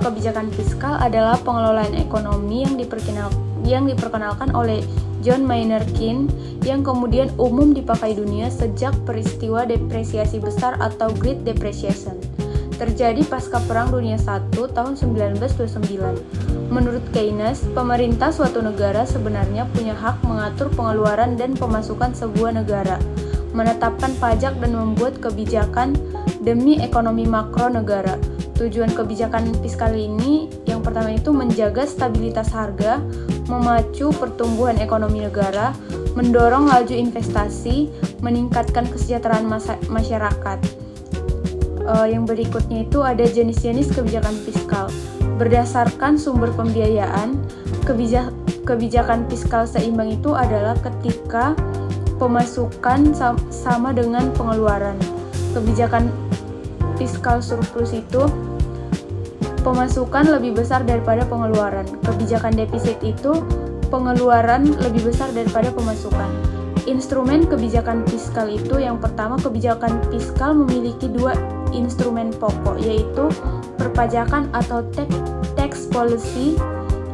kebijakan fiskal adalah pengelolaan ekonomi yang diperkenalkan oleh John Maynard Keynes yang kemudian umum dipakai dunia sejak peristiwa depresiasi besar atau Great Depression terjadi pasca Perang Dunia I tahun 1929. Menurut Keynes, pemerintah suatu negara sebenarnya punya hak mengatur pengeluaran dan pemasukan sebuah negara, menetapkan pajak dan membuat kebijakan demi ekonomi makro negara. Tujuan kebijakan fiskal ini yang pertama itu menjaga stabilitas harga, memacu pertumbuhan ekonomi negara, mendorong laju investasi, meningkatkan kesejahteraan masyarakat. Yang berikutnya itu ada jenis-jenis kebijakan fiskal. Berdasarkan sumber pembiayaan, kebijakan fiskal seimbang itu adalah ketika pemasukan sama dengan pengeluaran. Kebijakan fiskal surplus itu pemasukan lebih besar daripada pengeluaran. Kebijakan defisit itu pengeluaran lebih besar daripada pemasukan. Instrumen kebijakan fiskal itu yang pertama, kebijakan fiskal memiliki dua instrumen pokok, yaitu perpajakan atau tax policy,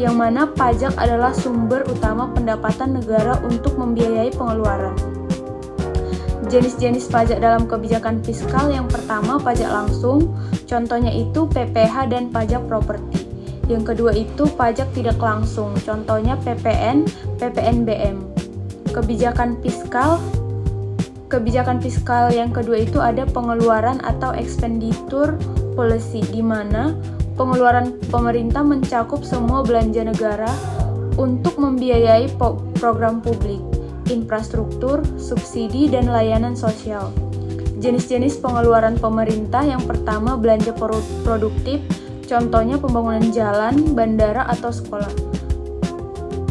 yang mana pajak adalah sumber utama pendapatan negara untuk membiayai pengeluaran. Jenis-jenis pajak dalam kebijakan fiskal yang pertama pajak langsung, contohnya itu PPh dan pajak properti. Yang kedua itu pajak tidak langsung, contohnya PPN, PPNBM. Kebijakan fiskal yang kedua itu ada pengeluaran atau expenditure policy, di mana pengeluaran pemerintah mencakup semua belanja negara untuk membiayai program publik, infrastruktur, subsidi, dan layanan sosial. Jenis-jenis pengeluaran pemerintah yang pertama belanja produktif, contohnya pembangunan jalan, bandara, atau sekolah.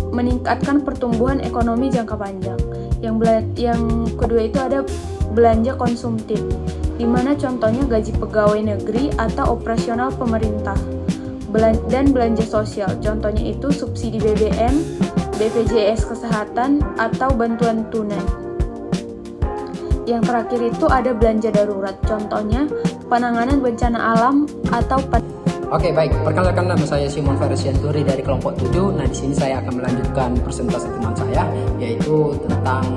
Meningkatkan pertumbuhan ekonomi jangka panjang. Yang kedua itu ada belanja konsumtif, di mana contohnya gaji pegawai negeri atau operasional pemerintah. Dan belanja sosial, contohnya itu subsidi BBM, BPJS Kesehatan, atau bantuan tunai. Yang terakhir itu ada belanja darurat, contohnya penanganan bencana alam atau Oke, baik. Perkenalkan, nama saya Simon Feresianturi dari kelompok 7. Nah, di sini saya akan melanjutkan presentasi teman saya, yaitu tentang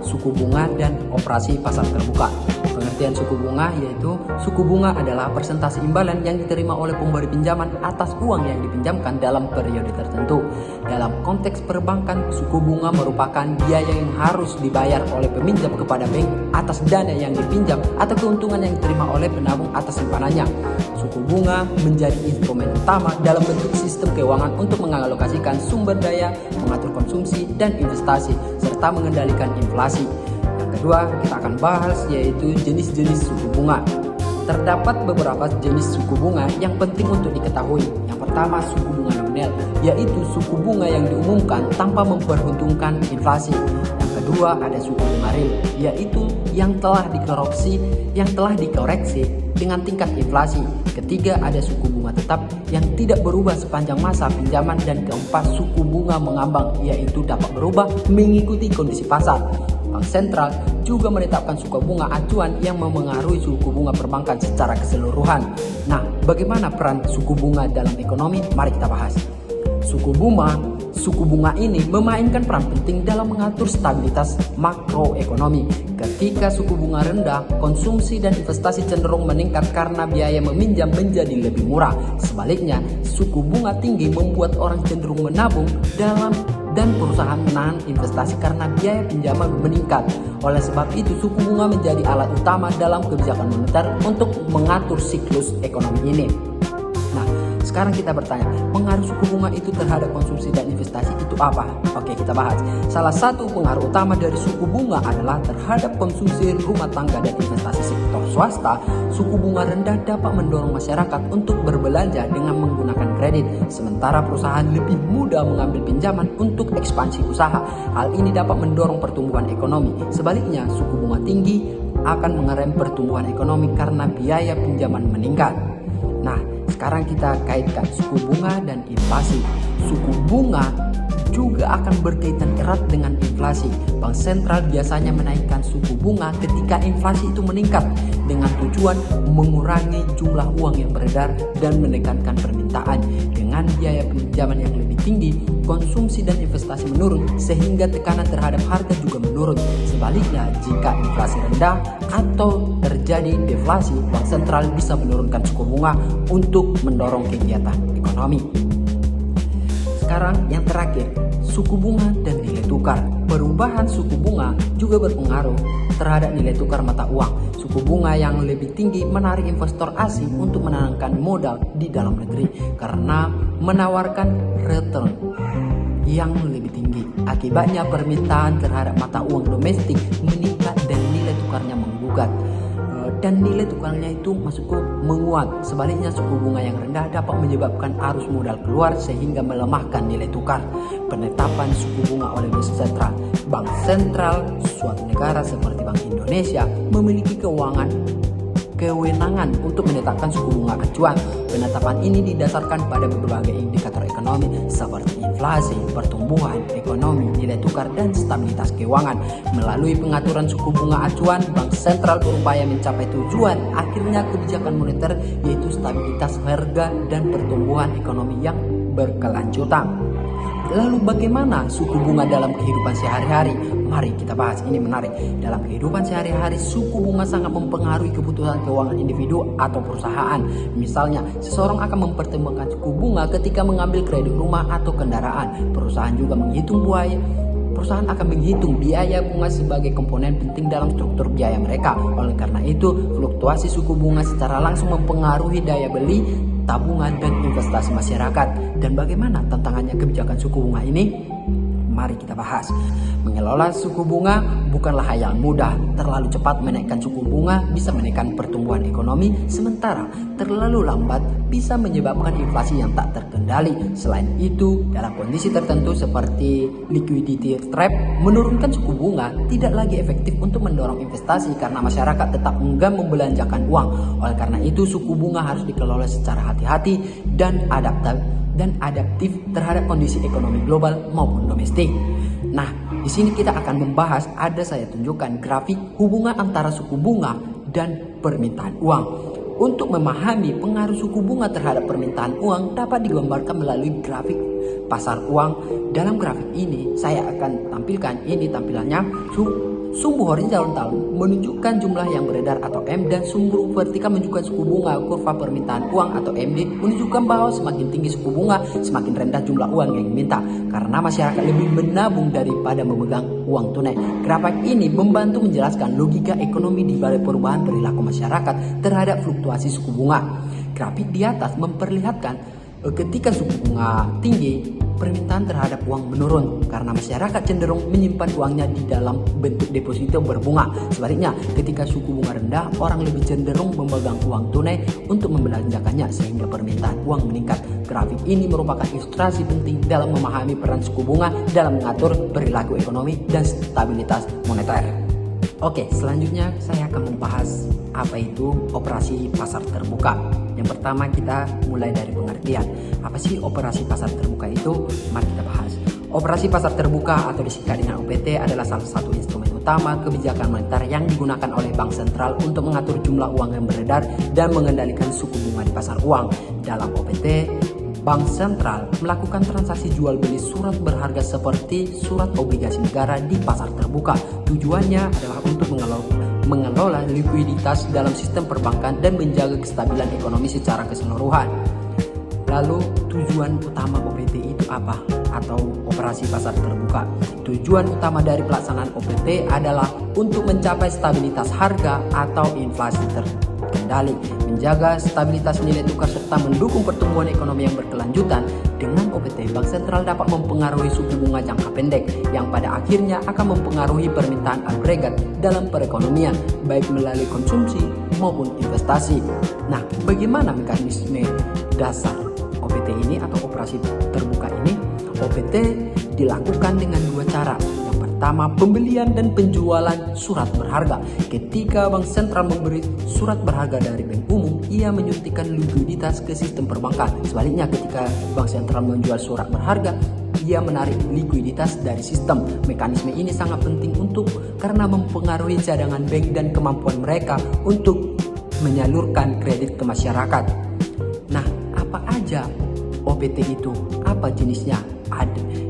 suku bunga dan operasi pasar terbuka. Pengertian suku bunga yaitu suku bunga adalah persentase imbalan yang diterima oleh pemberi pinjaman atas uang yang dipinjamkan dalam periode tertentu. Dalam konteks perbankan, suku bunga merupakan biaya yang harus dibayar oleh peminjam kepada bank atas dana yang dipinjam atau keuntungan yang diterima oleh penabung atas simpanannya. Suku bunga menjadi instrumen utama dalam bentuk sistem keuangan untuk mengalokasikan sumber daya, mengatur konsumsi dan investasi, serta mengendalikan inflasi. Yang kedua, kita akan bahas yaitu jenis-jenis suku bunga. Terdapat beberapa jenis suku bunga yang penting untuk diketahui. Yang pertama, suku bunga nominal, yaitu suku bunga yang diumumkan tanpa memperhitungkan inflasi. Yang kedua, ada suku bunga real, yaitu yang telah dikoreksi dengan tingkat inflasi. Ketiga, ada suku bunga tetap yang tidak berubah sepanjang masa pinjaman. Dan keempat, suku bunga mengambang, yaitu dapat berubah mengikuti kondisi pasar. Bank sentral juga menetapkan suku bunga acuan yang memengaruhi suku bunga perbankan secara keseluruhan. Nah, bagaimana peran suku bunga dalam ekonomi? Mari kita bahas. Suku bunga ini memainkan peran penting dalam mengatur stabilitas makroekonomi. Ketika suku bunga rendah, konsumsi dan investasi cenderung meningkat karena biaya meminjam menjadi lebih murah. Sebaliknya, suku bunga tinggi membuat orang cenderung menabung dan perusahaan menahan investasi karena biaya pinjaman meningkat. Oleh sebab itu, suku bunga menjadi alat utama dalam kebijakan moneter untuk mengatur siklus ekonomi ini. Nah, sekarang kita bertanya, pengaruh suku bunga itu terhadap konsumsi dan investasi itu apa? Oke, kita bahas. Salah satu pengaruh utama dari suku bunga adalah terhadap konsumsi rumah tangga dan investasi sektor swasta. Suku bunga rendah dapat mendorong masyarakat untuk berbelanja dengan menggunakan kredit, sementara perusahaan lebih mudah mengambil pinjaman untuk ekspansi usaha. Hal ini dapat mendorong pertumbuhan ekonomi. Sebaliknya, suku bunga tinggi akan mengerem pertumbuhan ekonomi karena biaya pinjaman meningkat. Nah, sekarang kita kaitkan suku bunga dan inflasi. Suku bunga juga akan berkaitan erat dengan inflasi. Bank sentral biasanya menaikkan suku bunga ketika inflasi itu meningkat dengan tujuan mengurangi jumlah uang yang beredar dan menekankan permintaan. Dengan biaya pinjaman yang lebih tinggi, konsumsi dan investasi menurun sehingga tekanan terhadap harga juga menurun. Sebaliknya, jika inflasi rendah atau terjadi deflasi, bank sentral bisa menurunkan suku bunga untuk mendorong kegiatan ekonomi. Sekarang yang terakhir, suku bunga dan nilai tukar. Perubahan suku bunga juga berpengaruh terhadap nilai tukar mata uang. Suku bunga yang lebih tinggi menarik investor asing untuk menanamkan modal di dalam negeri karena menawarkan return yang lebih tinggi. Akibatnya permintaan terhadap mata uang domestik meningkat dan nilai tukarnya menggugat. Dan nilai tukarnya itu maksudku menguat. Sebaliknya suku bunga yang rendah dapat menyebabkan arus modal keluar sehingga melemahkan nilai tukar. Penetapan suku bunga oleh Bank Sentral suatu negara seperti Bank Indonesia memiliki kewenangan untuk menetapkan suku bunga acuan. Penetapan ini didasarkan pada berbagai indikator ekonomi seperti inflasi, pertumbuhan ekonomi, nilai tukar, dan stabilitas keuangan. Melalui pengaturan suku bunga acuan, Bank Sentral berupaya mencapai tujuan akhirnya kebijakan moneter, yaitu stabilitas harga dan pertumbuhan ekonomi yang berkelanjutan. Lalu bagaimana suku bunga dalam kehidupan sehari-hari? Mari kita bahas, ini menarik. Dalam kehidupan sehari-hari, suku bunga sangat mempengaruhi kebutuhan keuangan individu atau perusahaan. Misalnya, seseorang akan mempertimbangkan suku bunga ketika mengambil kredit rumah atau kendaraan. Perusahaan akan menghitung biaya bunga sebagai komponen penting dalam struktur biaya mereka. Oleh karena itu, fluktuasi suku bunga secara langsung mempengaruhi daya beli, tabungan, dan investasi masyarakat. Dan bagaimana tantangannya kebijakan suku bunga ini? Mari kita bahas. Mengelola suku bunga bukanlah hal yang mudah. Terlalu cepat menaikkan suku bunga bisa menekan pertumbuhan ekonomi, sementara terlalu lambat bisa menyebabkan inflasi yang tak terkendali. Selain itu, dalam kondisi tertentu seperti liquidity trap, menurunkan suku bunga tidak lagi efektif untuk mendorong investasi karena masyarakat tetap enggan membelanjakan uang. Oleh karena itu, suku bunga harus dikelola secara hati-hati dan adaptif terhadap kondisi ekonomi global maupun domestik. Nah, di sini kita akan membahas, saya tunjukkan grafik hubungan antara suku bunga dan permintaan uang. Untuk memahami pengaruh suku bunga terhadap permintaan uang dapat digambarkan melalui grafik pasar uang. Dalam grafik ini saya akan tampilkan ini tampilannya. Sumbu horizontal menunjukkan jumlah yang beredar atau M, dan sumbu vertikal menunjukkan suku bunga. Kurva permintaan uang atau MD menunjukkan bahwa semakin tinggi suku bunga, semakin rendah jumlah uang yang diminta karena masyarakat lebih menabung daripada memegang uang tunai. Grafik ini membantu menjelaskan logika ekonomi di balik perubahan perilaku masyarakat terhadap fluktuasi suku bunga. Grafik di atas memperlihatkan ketika suku bunga tinggi, permintaan terhadap uang menurun karena masyarakat cenderung menyimpan uangnya di dalam bentuk deposito berbunga. Sebaliknya, ketika suku bunga rendah, orang lebih cenderung memegang uang tunai untuk membelanjakannya sehingga permintaan uang meningkat. Grafik ini merupakan ilustrasi penting dalam memahami peran suku bunga dalam mengatur perilaku ekonomi dan stabilitas moneter. Oke, selanjutnya saya akan membahas apa itu operasi pasar terbuka. Yang pertama, kita mulai dari pengertian. Apa sih operasi pasar terbuka itu? Mari kita bahas. Operasi pasar terbuka atau disingkat dengan OPT adalah salah satu instrumen utama kebijakan moneter yang digunakan oleh Bank Sentral untuk mengatur jumlah uang yang beredar dan mengendalikan suku bunga di pasar uang. Dalam OPT, Bank Sentral melakukan transaksi jual beli surat berharga seperti surat obligasi negara di pasar terbuka. Tujuannya adalah untuk mengelola likuiditas dalam sistem perbankan dan menjaga kestabilan ekonomi secara keseluruhan. Lalu tujuan utama OPT itu apa? Atau operasi pasar terbuka. Tujuan utama dari pelaksanaan OPT adalah untuk mencapai stabilitas harga atau inflasi terkendali, menjaga stabilitas nilai tukar serta mendukung pertumbuhan ekonomi yang berkelanjutan. Dengan OPT, Bank Sentral dapat mempengaruhi suku bunga jangka pendek yang pada akhirnya akan mempengaruhi permintaan agregat dalam perekonomian, baik melalui konsumsi maupun investasi. Nah, bagaimana mekanisme dasar OPT ini atau operasi terbuka ini? OPT dilakukan dengan dua cara. Yang pertama, pembelian dan penjualan surat berharga. Ketika Bank Sentral memberi surat berharga dari bank umum, ia menyuntikkan likuiditas ke sistem perbankan. Sebaliknya, ketika Bank Sentral menjual surat berharga, ia menarik likuiditas dari sistem. Mekanisme ini sangat penting karena mempengaruhi cadangan bank dan kemampuan mereka untuk menyalurkan kredit ke masyarakat. Nah, apa aja OPT itu? Apa jenisnya?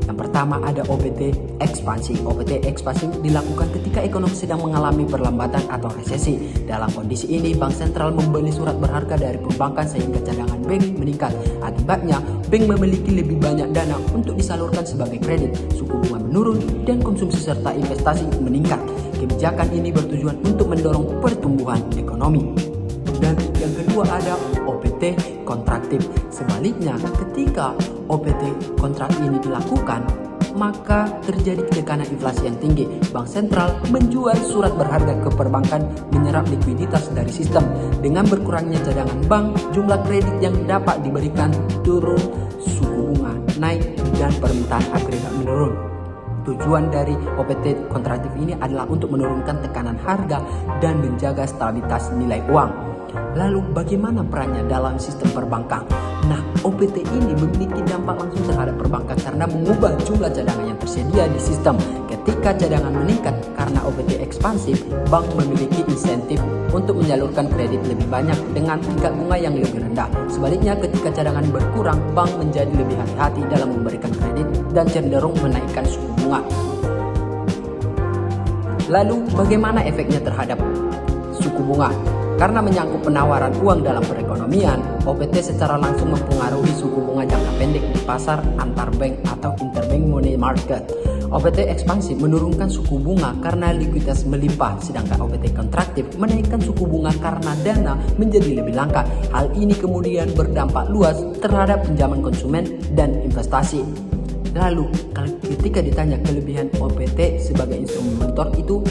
Yang pertama ada OPT ekspansi. OPT ekspansi dilakukan ketika ekonomi sedang mengalami perlambatan atau resesi. Dalam kondisi ini, bank sentral membeli surat berharga dari perbankan sehingga cadangan bank meningkat. Akibatnya, bank memiliki lebih banyak dana untuk disalurkan sebagai kredit, suku bunga menurun, dan konsumsi serta investasi meningkat. Kebijakan ini bertujuan untuk mendorong pertumbuhan ekonomi. Dan yang kedua ada OPT kontraktif. Sebaliknya, ketika OPT kontrak ini dilakukan, maka terjadi tekanan inflasi yang tinggi. Bank sentral menjual surat berharga ke perbankan, menyerap likuiditas dari sistem. Dengan berkurangnya cadangan bank, jumlah kredit yang dapat diberikan turun, suku bunga naik, dan permintaan agregat menurun. Tujuan dari OPT kontraktif ini adalah untuk menurunkan tekanan harga dan menjaga stabilitas nilai uang. Lalu bagaimana perannya dalam sistem perbankan? Nah, OPT ini memiliki dampak langsung terhadap perbankan karena mengubah jumlah cadangan yang tersedia di sistem. Ketika cadangan meningkat karena OPT ekspansif, bank memiliki insentif untuk menyalurkan kredit lebih banyak dengan tingkat bunga yang lebih rendah. Sebaliknya, ketika cadangan berkurang, bank menjadi lebih hati-hati dalam memberikan kredit dan cenderung menaikkan suku bunga. Lalu, bagaimana efeknya terhadap suku bunga? Karena menyangkut penawaran uang dalam perekonomian, OPT secara langsung mempengaruhi suku bunga jangka pendek di pasar antar bank atau interbank money market. OPT ekspansif menurunkan suku bunga karena likuiditas melimpah, sedangkan OPT kontraktif menaikkan suku bunga karena dana menjadi lebih langka. Hal ini kemudian berdampak luas terhadap pinjaman konsumen dan investasi. Lalu, ketika ditanya kelebihan OPT sebagai instrumen motor itu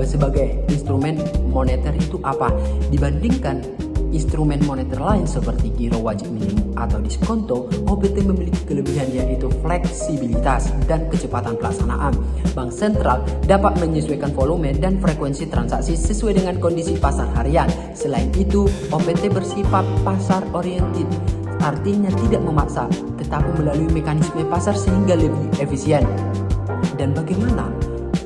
sebagai instrumen moneter itu apa dibandingkan instrumen moneter lain seperti giro wajib minimum atau diskonto? OPT memiliki kelebihan yaitu fleksibilitas dan kecepatan pelaksanaan. Bank sentral dapat menyesuaikan volume dan frekuensi transaksi sesuai dengan kondisi pasar harian. Selain itu, OPT bersifat pasar oriented, artinya tidak memaksa tetapi melalui mekanisme pasar sehingga lebih efisien. Dan bagaimana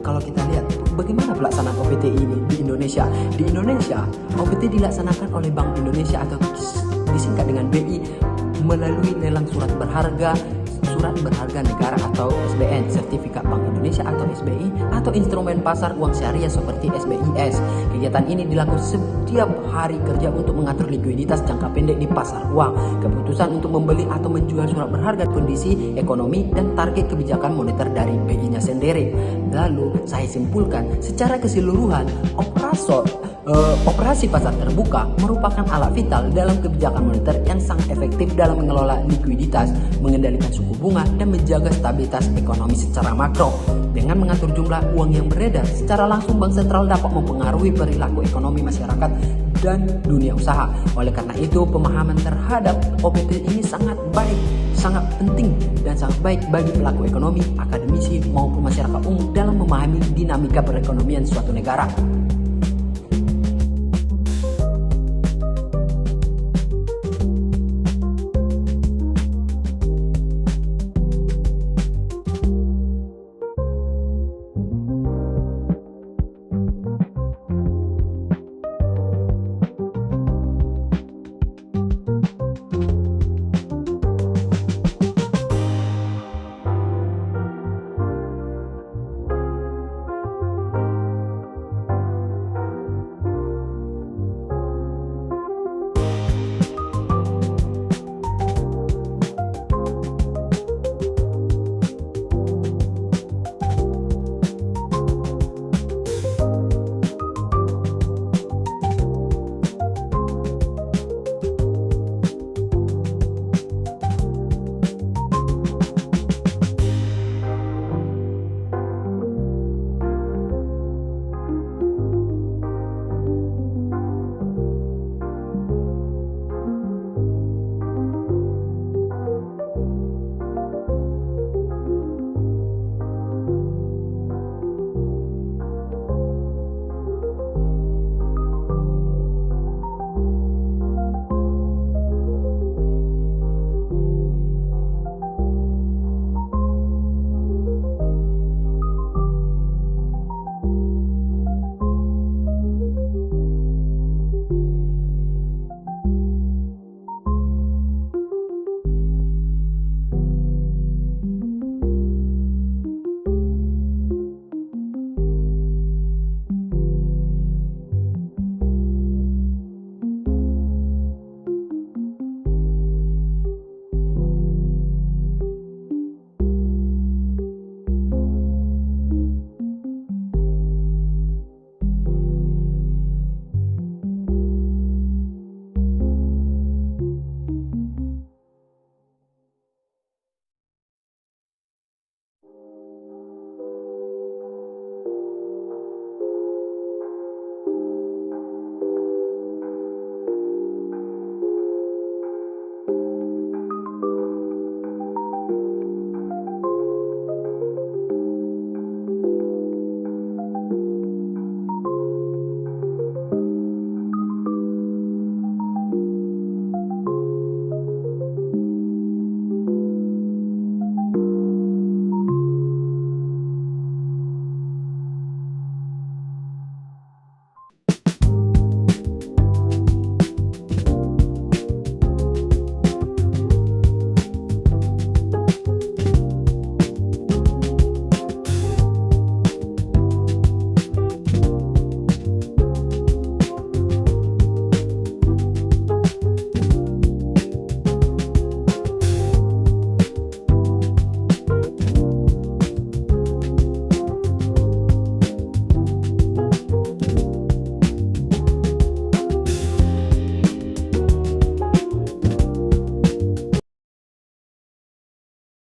kalau kita lihat bagaimana pelaksanaan OPT ini di Indonesia? Di Indonesia, OPT dilaksanakan oleh Bank Indonesia atau disingkat dengan BI melalui lelang surat berharga negara atau SBN, sertifikat Bank Indonesia atau SBI, atau instrumen pasar uang syariah seperti SBIS. Kegiatan ini dilakukan setiap hari kerja untuk mengatur likuiditas jangka pendek di pasar uang. Keputusan untuk membeli atau menjual surat berharga kondisi ekonomi dan target kebijakan moneter dari BI-nya sendiri. Lalu saya simpulkan secara keseluruhan operasi pasar terbuka merupakan alat vital dalam kebijakan moneter yang sangat efektif dalam mengelola likuiditas, mengendalikan suku bunga, dan menjaga stabilitas ekonomi secara makro. Dengan mengatur jumlah uang yang beredar, secara langsung bank sentral dapat mempengaruhi perilaku ekonomi masyarakat dan dunia usaha. Oleh karena itu, pemahaman terhadap OPT ini sangat baik, sangat penting, dan sangat baik bagi pelaku ekonomi, akademisi, maupun masyarakat umum dalam memahami dinamika perekonomian suatu negara.